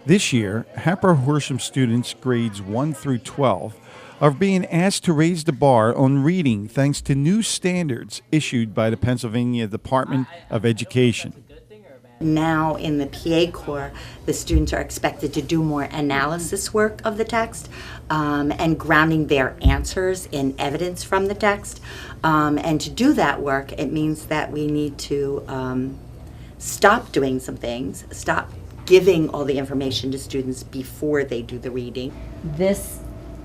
This year, Hatboro-Horsham students grades 1 through 12 are being asked to raise the bar on reading thanks to new standards issued by the Pennsylvania Department of Education. Now in the PA core, the students are expected to do more analysis work of the text and grounding their answers in evidence from the text. And to do that work, it means that we need to stop doing some things, stop giving all the information to students before they do the reading. This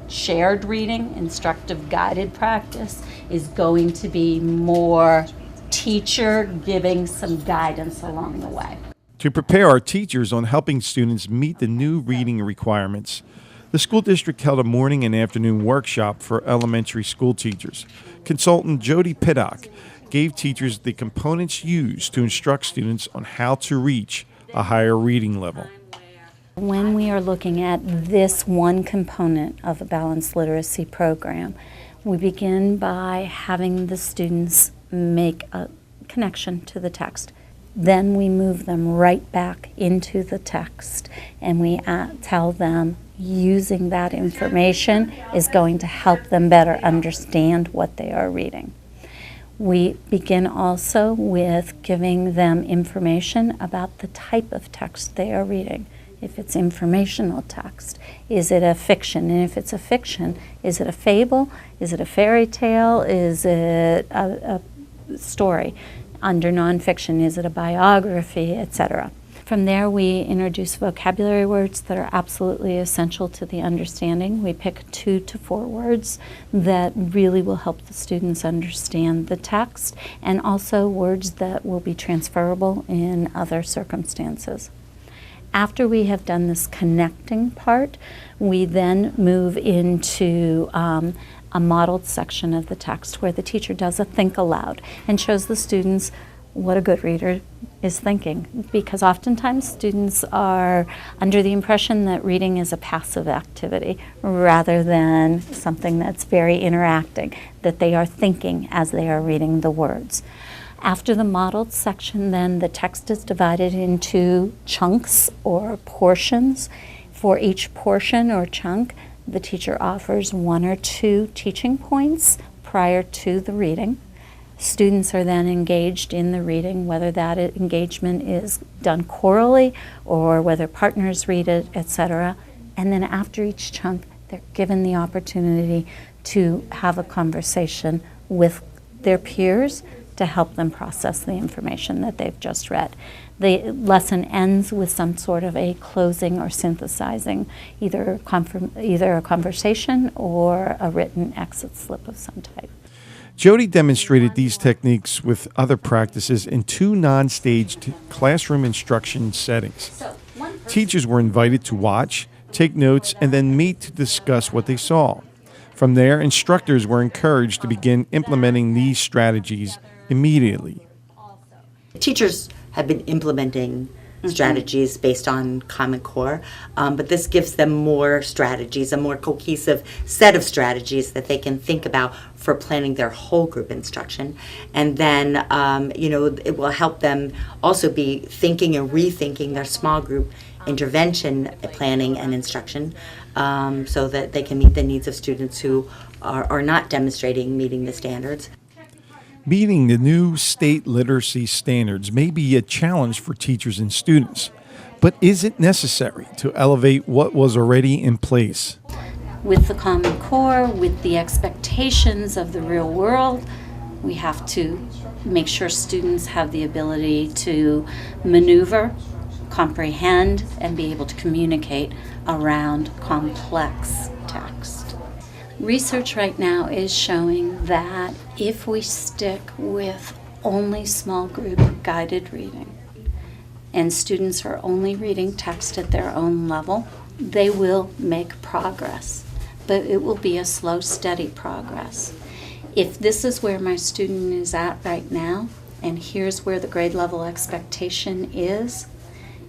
shared reading, instructive guided practice, is going to be more teacher giving some guidance along the way. To prepare our teachers on helping students meet the new reading requirements, the school district held a morning and afternoon workshop for elementary school teachers. Consultant Jody Pittock gave teachers the components used to instruct students on how to reach a higher reading level. When we are looking at this one component of a balanced literacy program, we begin by having the students make a connection to the text. Then we move them right back into the text and we tell them using that information is going to help them better understand what they are reading. We begin also with giving them information about the type of text they are reading. If it's informational text, is it a fiction? And if it's a fiction, is it a fable? Is it a fairy tale? Is it a story? Under nonfiction, is it a biography, etc.? From there, we introduce vocabulary words that are absolutely essential to the understanding. We pick 2 to 4 words that really will help the students understand the text, and also words that will be transferable in other circumstances. After we have done this connecting part, we then move into a modeled section of the text where the teacher does a think aloud and shows the students what a good reader is thinking, because oftentimes students are under the impression that reading is a passive activity rather than something that's very interacting, that they are thinking as they are reading the words. After the modeled section, then the text is divided into chunks or portions. For each portion or chunk, the teacher offers 1 or 2 teaching points prior to the reading. Students are then engaged in the reading, whether that engagement is done chorally or whether partners read it, etc. And then after each chunk, they're given the opportunity to have a conversation with their peers to help them process the information that they've just read. The lesson ends with some sort of a closing or synthesizing, either a conversation or a written exit slip of some type. Jody demonstrated these techniques with other practices in 2 non-staged classroom instruction settings. Teachers were invited to watch, take notes, and then meet to discuss what they saw. From there, instructors were encouraged to begin implementing these strategies immediately. Teachers have been implementing strategies based on Common Core, but this gives them more strategies, a more cohesive set of strategies that they can think about for planning their whole group instruction. And then, it will help them also be thinking and rethinking their small group intervention planning and instruction so that they can meet the needs of students who are not demonstrating meeting the standards. Meeting the new state literacy standards may be a challenge for teachers and students, but is it necessary to elevate what was already in place? With the Common Core, with the expectations of the real world, we have to make sure students have the ability to maneuver, comprehend, and be able to communicate around complex text. Research right now is showing that if we stick with only small group guided reading and students are only reading text at their own level, they will make progress, but it will be a slow, steady progress. If this is where my student is at right now, and here's where the grade level expectation is,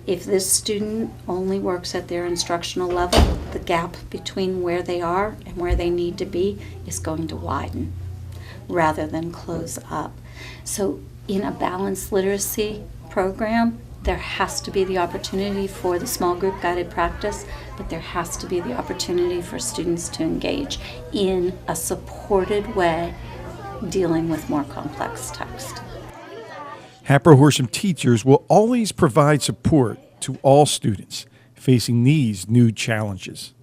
if this student only works at their instructional level, the gap between where they are and where they need to be is going to widen rather than close up. So in a balanced literacy program, There has to be the opportunity for the small group guided practice, but there has to be the opportunity for students to engage in a supported way dealing with more complex text. Hatboro-Horsham teachers will always provide support to all students facing these new challenges.